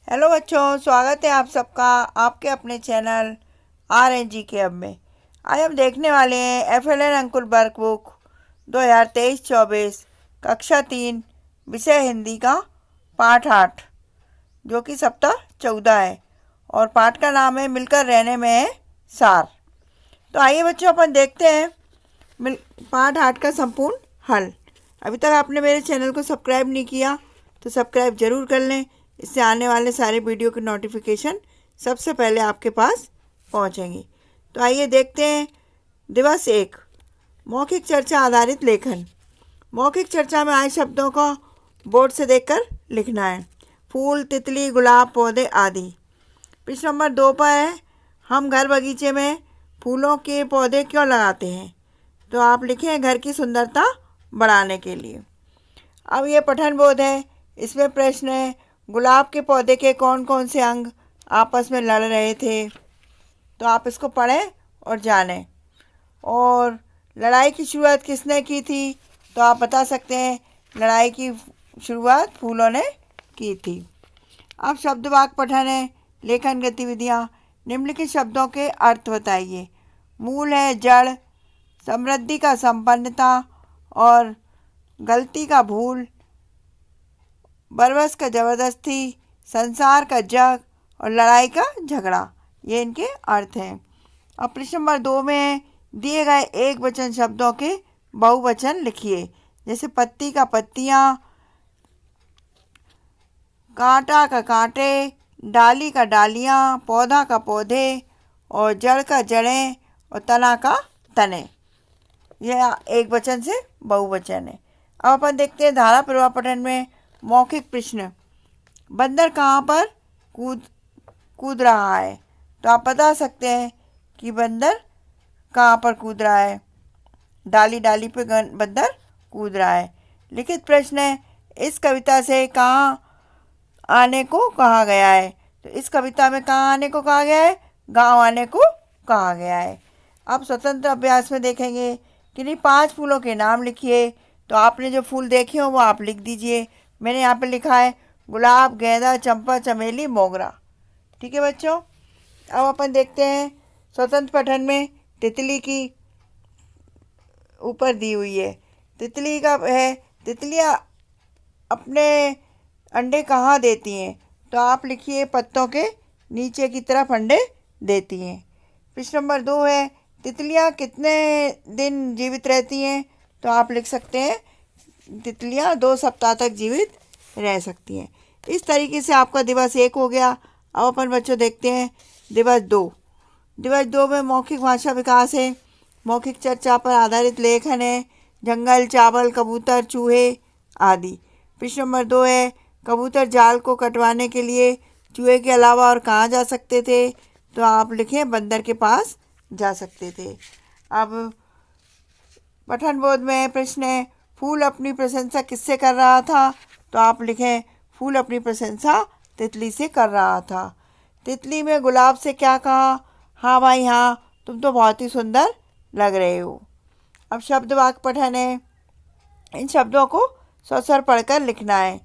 Hello बच्चों, स्वागत है आप सबका आपके अपने चैनल RNG के अब में। आज हम देखने वाले हैं FLN अंकुर वर्क बुक 2023-24 कक्षा 3 विषय हिंदी का पाठ 8 जो कि सप्ताह 14 है और पाठ का नाम है मिलकर रहने में है सार। तो आइए बच्चों अपन देखते हैं पाठ 8 का संपूर्ण हल। अभी तक आपने मेरे चैनल को सब्सक्राइब नहीं किया तो सब्सक्राइब जरूर कर लें, इससे आने वाले सारे वीडियो की नोटिफिकेशन सबसे पहले आपके पास पहुंचेंगी। तो आइए देखते हैं दिवस 1 मौखिक चर्चा आधारित लेखन। मौखिक चर्चा में आए शब्दों को बोर्ड से देखकर लिखना है। फूल, तितली, गुलाब, पौधे आदि। पृष्ठ नंबर 2 पर है हम घर बगीचे में फूलों के पौधे क्यों लगाते हैं। तो आप लिखें घर की सुंदरता बढ़ाने के लिए। अब ये पठन बोध है, इसमें प्रश्न है गुलाब के पौधे के कौन कौन से अंग आपस में लड़ रहे थे। तो आप इसको पढ़ें और जानें। और लड़ाई की शुरुआत किसने की थी। तो आप बता सकते हैं लड़ाई की शुरुआत फूलों ने की थी। अब शब्द वाक्य पठन है, लेखन गतिविधियाँ। निम्नलिखित शब्दों के अर्थ बताइए। मूल है जड़, समृद्धि का संपन्नता और गलती का भूल, बरबस का जबरदस्ती, संसार का जग और लड़ाई का झगड़ा। ये इनके अर्थ हैं। अब प्रश्न नंबर 2 में दिए गए एक वचन शब्दों के बहुवचन लिखिए। जैसे पत्ती का पत्तियाँ, कांटा का कांटे, डाली का डालियाँ, पौधा का पौधे और जड़ का जड़ें और तना का तने। यह एक वचन से बहुवचन है। अब अपन देखते हैं धारा प्रवाह पठन में मौखिक प्रश्न। बंदर कहाँ पर कूद रहा है। तो आप बता सकते हैं कि बंदर कहाँ पर कूद रहा है। डाली डाली पे बंदर कूद रहा है। लिखित प्रश्न है इस कविता से कहाँ आने को कहा गया है। तो इस कविता में कहाँ आने को कहा गया है, गांव आने को कहा गया है। अब स्वतंत्र अभ्यास में देखेंगे कि 5 फूलों के नाम लिखिए। तो आपने जो फूल देखे हो वो आप लिख दीजिए। मैंने यहाँ पे लिखा है गुलाब, गेंदा, चंपा, चमेली, मोगरा। ठीक है बच्चों। अब अपन देखते हैं स्वतंत्र पठन में तितली की ऊपर दी हुई है। तितली का है तितलियाँ अपने अंडे कहाँ देती हैं। तो आप लिखिए पत्तों के नीचे की तरफ अंडे देती हैं। प्रश्न नंबर 2 है तितलियाँ कितने दिन जीवित रहती हैं। तो आप लिख सकते हैं तितलियाँ 2 सप्ताह तक जीवित रह सकती हैं। इस तरीके से आपका दिवस 1 हो गया। अब अपन बच्चों देखते हैं दिवस 2। दिवस 2 में मौखिक भाषा विकास है, मौखिक चर्चा पर आधारित लेखन है। जंगल, चावल, कबूतर, चूहे आदि। प्रश्न नंबर 2 है कबूतर जाल को कटवाने के लिए चूहे के अलावा और कहाँ जा सकते थे। तो आप लिखें बंदर के पास जा सकते थे। अब पठन बोध में प्रश्न है फूल अपनी प्रशंसा किससे कर रहा था। तो आप लिखें फूल अपनी प्रशंसा तितली से कर रहा था। तितली में गुलाब से क्या कहा। हाँ भाई हाँ, तुम तो बहुत ही सुंदर लग रहे हो। अब शब्द वाक्य पठन है, इन शब्दों को स्वस्वर पढ़कर लिखना है।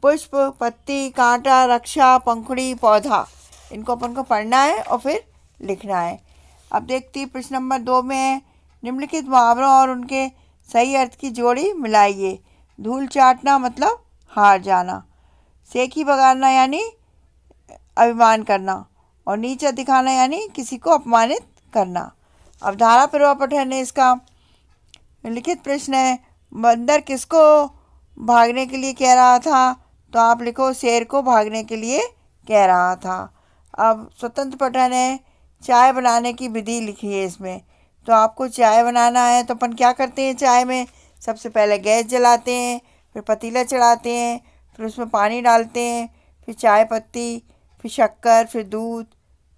पुष्प, पत्ती, कांटा, रक्षा, पंखुड़ी, पौधा। इनको अपन को पढ़ना है और फिर लिखना है। अब देखती प्रश्न नंबर 2 में है निम्नलिखित मुहावरों और उनके सही अर्थ की जोड़ी मिलाइए। धूल चाटना मतलब हार जाना, सेखी बगाड़ना यानी अभिमान करना और नीचा दिखाना यानी किसी को अपमानित करना। अब धारा प्रवाह पठन है इसका। लिखित प्रश्न है बंदर किसको भागने के लिए कह रहा था। तो आप लिखो शेर को भागने के लिए कह रहा था। अब स्वतंत्र पठन है चाय बनाने की विधि लिखिए इसमें। तो आपको चाय बनाना है तो अपन क्या करते हैं चाय में, सबसे पहले गैस जलाते हैं, फिर पतीला चढ़ाते हैं, फिर उसमें पानी डालते हैं, फिर चाय पत्ती, फिर शक्कर, फिर दूध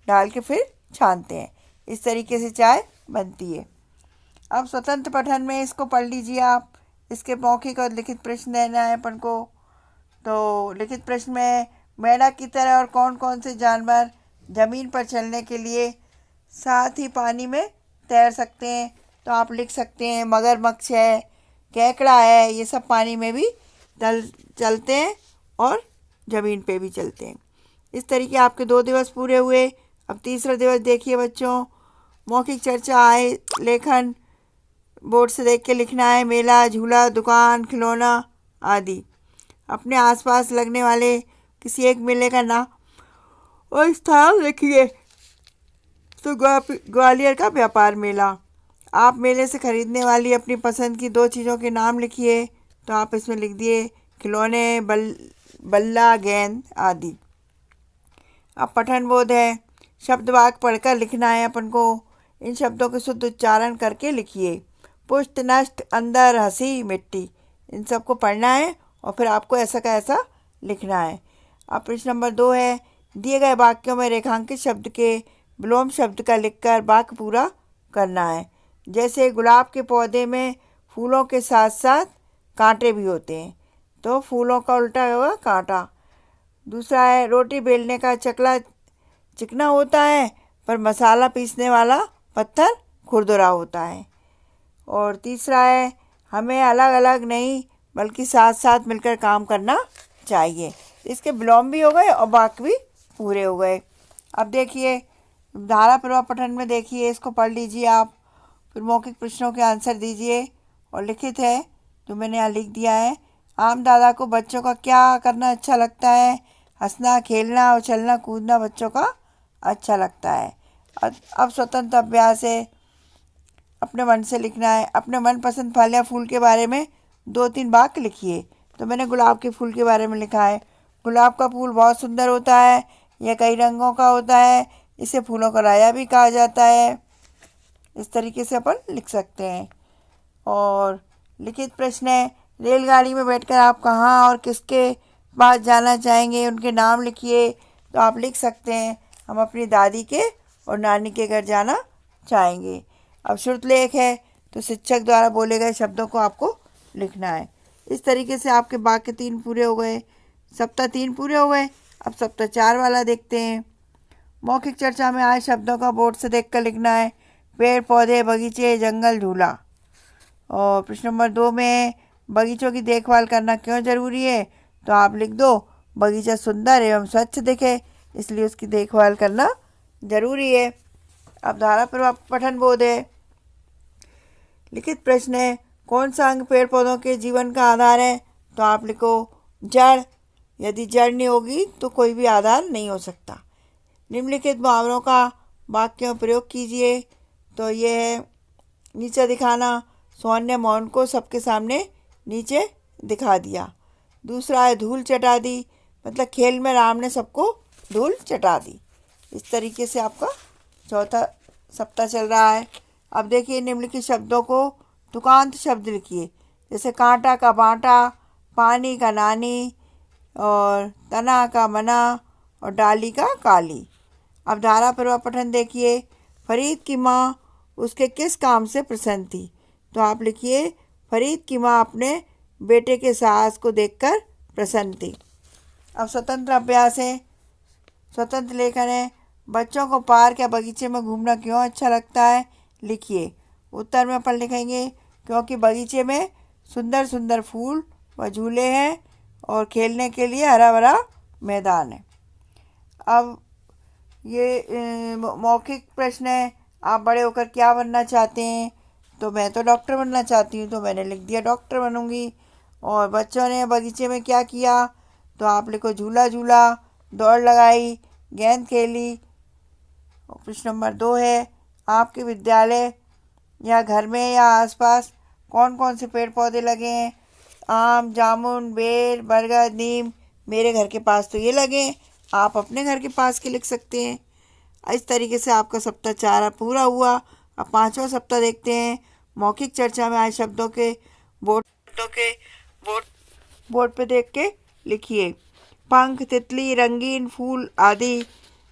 डाल के फिर छानते हैं। इस तरीके से चाय बनती है। अब स्वतंत्र पठन में इसको पढ़ लीजिए आप। इसके मौखिक और लिखित प्रश्न देना है अपन को। तो लिखित प्रश्न में मेंढक की तरह और कौन कौन से जानवर ज़मीन पर चलने के लिए साथ ही पानी में तैर सकते हैं। तो आप लिख सकते हैं मगरमच्छ है, केकड़ा है, ये सब पानी में भी चलते हैं और ज़मीन पे भी चलते हैं। इस तरीके आपके 2 दिवस पूरे हुए। अब तीसरा दिवस देखिए बच्चों, मौखिक चर्चा आए लेखन, बोर्ड से देख के लिखना है। मेला, झूला, दुकान, खिलौना आदि। अपने आसपास लगने वाले किसी एक मेले का नाम और स्थान लिखिए। तो ग्वालियर का व्यापार मेला। आप मेले से खरीदने वाली अपनी पसंद की 2 चीज़ों के नाम लिखिए। तो आप इसमें लिख दिए खिलौने, बल्ला, गेंद आदि। अब पठन बोध है, शब्द वाक्य पढ़कर लिखना है अपन को। इन शब्दों के शुद्ध उच्चारण करके लिखिए। पुष्ट, नष्ट, अंदर, हंसी, मिट्टी, इन सबको पढ़ना है और फिर आपको ऐसा का ऐसा लिखना है। अब प्रश्न नंबर 2 है, दिए गए वाक्यों में रेखांकित शब्द के विलोम शब्द का लिखकर वाक्य पूरा करना है। जैसे गुलाब के पौधे में फूलों के साथ साथ कांटे भी होते हैं, तो फूलों का उल्टा होगा कांटा। दूसरा है, रोटी बेलने का चकला चिकना होता है पर मसाला पीसने वाला पत्थर खुरदुरा होता है। और तीसरा है, हमें अलग अलग नहीं बल्कि साथ साथ मिलकर काम करना चाहिए। इसके विलोम भी हो गए और वाक्य भी पूरे हो गए। अब देखिए धारा प्रवाह पठन में देखिए, इसको पढ़ लीजिए आप, फिर मौखिक प्रश्नों के आंसर दीजिए। और लिखित है तो मैंने यहाँ लिख दिया है, आम दादा को बच्चों का क्या करना अच्छा लगता है? हंसना, खेलना और चलना कूदना बच्चों का अच्छा लगता है। अब स्वतंत्र अभ्यास है, अपने मन से लिखना है। अपने मनपसंद फल या फूल के बारे में 2-3 वाक्य लिखिए। तो मैंने गुलाब के फूल के बारे में लिखा है, गुलाब का फूल बहुत सुंदर होता है, यह कई रंगों का होता है, इसे फूलों का राजा भी कहा जाता है। इस तरीके से अपन लिख सकते हैं। और लिखित प्रश्न है, रेलगाड़ी में बैठकर आप कहाँ और किसके पास जाना चाहेंगे? उनके नाम लिखिए। तो आप लिख सकते हैं, हम अपनी दादी के और नानी के घर जाना चाहेंगे। अब श्रुतलेख है, तो शिक्षक द्वारा बोले गए शब्दों को आपको लिखना है। इस तरीके से आपके वाक्य 3 पूरे हो गए, सप्ताह 3 पूरे हो गए। अब सप्ताह 4 वाला देखते हैं। मौखिक चर्चा में आए शब्दों का बोर्ड से देखकर लिखना है। पेड़, पौधे, बगीचे, जंगल, झूला। और प्रश्न नंबर 2 में बगीचों की देखभाल करना क्यों ज़रूरी है? तो आप लिख दो, बगीचा सुंदर एवं स्वच्छ दिखे इसलिए उसकी देखभाल करना ज़रूरी है। अब धारा प्रवाह पठन बोध है। लिखित प्रश्न है, कौन सा अंग पेड़ पौधों के जीवन का आधार है? तो आप लिखो जड़। यदि जड़ नहीं होगी तो कोई भी आधार नहीं हो सकता। निम्नलिखित मुहावरों का वाक्यों में प्रयोग कीजिए। तो ये है, नीचे दिखाना, सोहन ने मोहन को सबके सामने नीचे दिखा दिया। दूसरा है, धूल चटा दी, मतलब खेल में राम ने सबको धूल चटा दी। इस तरीके से आपका चौथा सप्ताह चल रहा है। अब देखिए निम्नलिखित शब्दों को तुकांत शब्द लिखिए। जैसे कांटा का बांटा, पानी का नानी, और तना का मना, और डाली का काली। अब धारा प्रवाह पठन देखिए। फरीद की माँ उसके किस काम से प्रसन्न थी? तो आप लिखिए, फरीद की माँ अपने बेटे के साहस को देखकर प्रसन्न थी। अब स्वतंत्र अभ्यास है, स्वतंत्र लेखन है। बच्चों को पार्क या बगीचे में घूमना क्यों अच्छा लगता है? लिखिए। उत्तर में अपन लिखेंगे, क्योंकि बगीचे में सुंदर सुंदर फूल व झूले हैं और खेलने के लिए हरा भरा मैदान है। अब ये मौखिक प्रश्न है, आप बड़े होकर क्या बनना चाहते हैं? तो मैं तो डॉक्टर बनना चाहती हूँ, तो मैंने लिख दिया डॉक्टर बनूंगी। और बच्चों ने बगीचे में क्या किया? तो आप लिखो झूला झूला, दौड़ लगाई, गेंद खेली। और प्रश्न नंबर 2 है, आपके विद्यालय या घर में या आसपास कौन कौन से पेड़ पौधे लगे हैं? आम, जामुन, बेर, बरगद, नीम। मेरे घर के पास तो ये लगे हैं, आप अपने घर के पास के लिख सकते हैं। इस तरीके से आपका सप्ताह 4 पूरा हुआ। अब 5वां सप्ताह देखते हैं। मौखिक चर्चा में आए शब्दों के बोर्ड पे देख के लिखिए। पंख, तितली, रंगीन फूल आदि।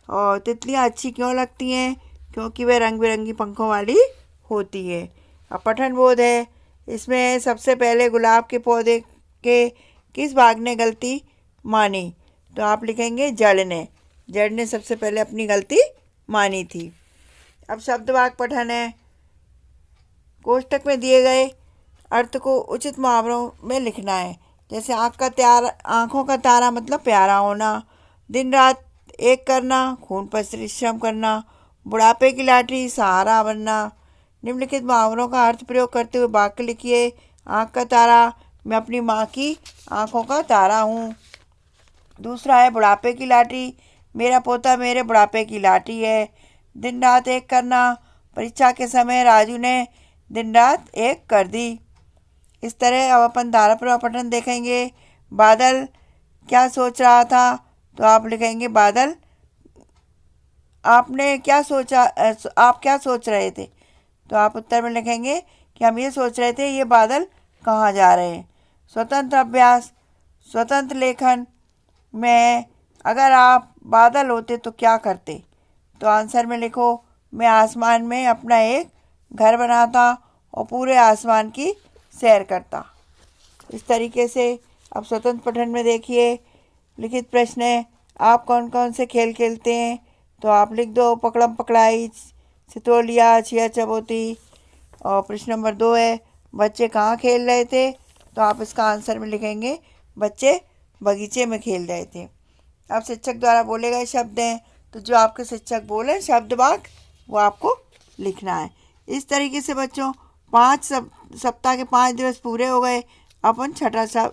और तितलियाँ अच्छी क्यों लगती हैं? क्योंकि वे रंग बिरंगी पंखों वाली होती है। अब पठन बोध है, इसमें सबसे पहले गुलाब के पौधे के किस भाग ने गलती मानी? तो आप लिखेंगे जड़ ने सबसे पहले अपनी गलती मानी थी। अब शब्द वाक्य पठन है। कोष्टक में दिए गए अर्थ को उचित मुहावरों में लिखना है। जैसे आँखों का तारा मतलब प्यारा होना, दिन रात एक करना, खून परिश्रम करना, बुढ़ापे की लाठी, सहारा बनना। निम्नलिखित मुहावरों का अर्थ प्रयोग करते हुए वाक्य लिखिए। आँख का तारा, मैं अपनी माँ की आँखों का तारा हूँ। दूसरा है बुढ़ापे की लाठी, मेरा पोता मेरे बुढ़ापे की लाठी है। दिन रात एक करना, परीक्षा के समय राजू ने दिन रात एक कर दी। इस तरह अब अपन धाराप्रवाह पठन देखेंगे। बादल क्या सोच रहा था, तो आप लिखेंगे बादल आपने क्या सोचा, आप क्या सोच रहे थे, तो आप उत्तर में लिखेंगे कि हम ये सोच रहे थे ये बादल कहाँ जा रहे हैं। स्वतंत्र अभ्यास, स्वतंत्र लेखन में अगर आप बादल होते तो क्या करते, तो आंसर में लिखो मैं आसमान में अपना एक घर बनाता और पूरे आसमान की सैर करता। इस तरीके से अब स्वतंत्र पठन में देखिए। लिखित प्रश्न है, आप कौन कौन से खेल खेलते हैं, तो आप लिख दो पकड़म पकड़ाई, सितोलिया, छिया चबोती। और प्रश्न नंबर 2 है, बच्चे कहाँ खेल रहे थे, तो आप इसका आंसर में लिखेंगे बच्चे बगीचे में खेल रहे थे। अब शिक्षक द्वारा बोले गए शब्द हैं, तो जो आपके शिक्षक बोले शब्द वाक्य वो आपको लिखना है। इस तरीके से बच्चों 5 सप्ताह के 5 दिवस पूरे हो गए। अपन छठा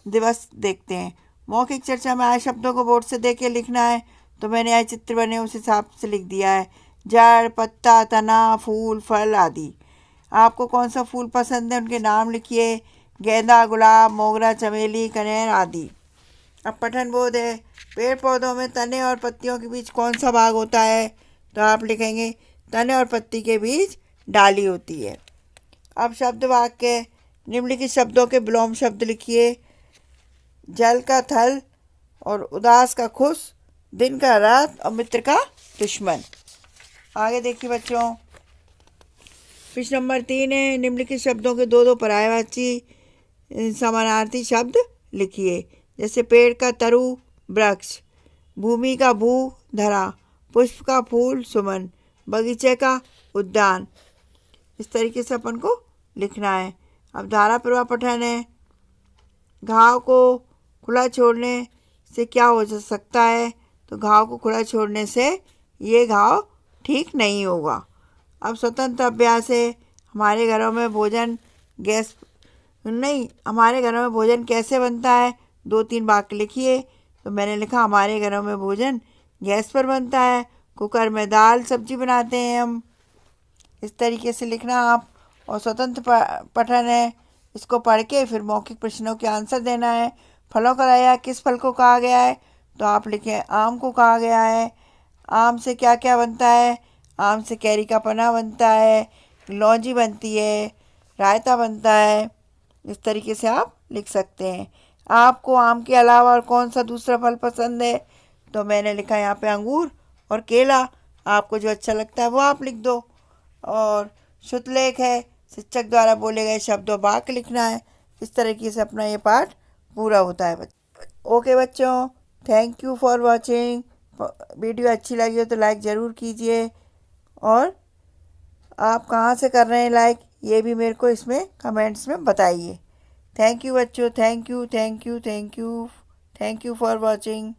दिवस देखते हैं। मौखिक चर्चा में आए शब्दों को बोर्ड से देख के लिखना है, तो मैंने आए चित्र बने उस हिसाब से लिख दिया है। जड़, पत्ता, तना, फूल, फल आदि। आपको कौन सा फूल पसंद है उनके नाम लिखिए। गेंदा, गुलाब, मोगरा, चमेली, कनेर आदि। अब पठन बोध है, पेड़ पौधों में तने और पत्तियों के बीच कौन सा भाग होता है, तो आप लिखेंगे तने और पत्ती के बीच डाली होती है। अब शब्द वाक्य, निम्नलिखित शब्दों के विलोम शब्द लिखिए। जल का थल और उदास का खुश, दिन का रात और मित्र का दुश्मन। आगे देखिए बच्चों, प्रश्न नंबर 3 है, निम्नलिखित शब्दों के 2 पर्यायवाची समानार्थी शब्द लिखिए। जैसे पेड़ का तरु वृक्ष, भूमि का भू धरा, पुष्प का फूल सुमन, बगीचे का उद्यान। इस तरीके से अपन को लिखना है। अब धारा प्रवाह पठन है। घाव को खुला छोड़ने से क्या हो सकता है, तो घाव को खुला छोड़ने से ये घाव ठीक नहीं होगा। अब स्वतंत्र अभ्यास है। हमारे घरों में भोजन कैसे बनता है, 2-3 वाक्य लिखिए। तो मैंने लिखा हमारे घरों में भोजन गैस पर बनता है, कुकर में दाल सब्जी बनाते हैं हम। इस तरीके से लिखना आप। और स्वतंत्र पठन है, इसको पढ़ के फिर मौखिक प्रश्नों के आंसर देना है। फलों का राजा किस फल को कहा गया है, तो आप लिखें आम को कहा गया है। आम से क्या क्या बनता है, आम से कैरी का पन्ना बनता है, लौंजी बनती है, रायता बनता है। इस तरीके से आप लिख सकते हैं। आपको आम के अलावा और कौन सा दूसरा फल पसंद है, तो मैंने लिखा यहाँ पे अंगूर और केला। आपको जो अच्छा लगता है वो आप लिख दो। और शुद्धलेख है, शिक्षक द्वारा बोले गए शब्द और वाक्य लिखना है। इस तरीके से अपना ये पाठ पूरा होता है ओके बच्चों, thank you for watching. Video अच्छी लगी हो तो लाइक ज़रूर कीजिए। और आप कहाँ से कर रहे हैं लाइक, ये भी मेरे को इसमें कमेंट्स में बताइए। थैंक यू बच्चों, थैंक यू फॉर वॉचिंग।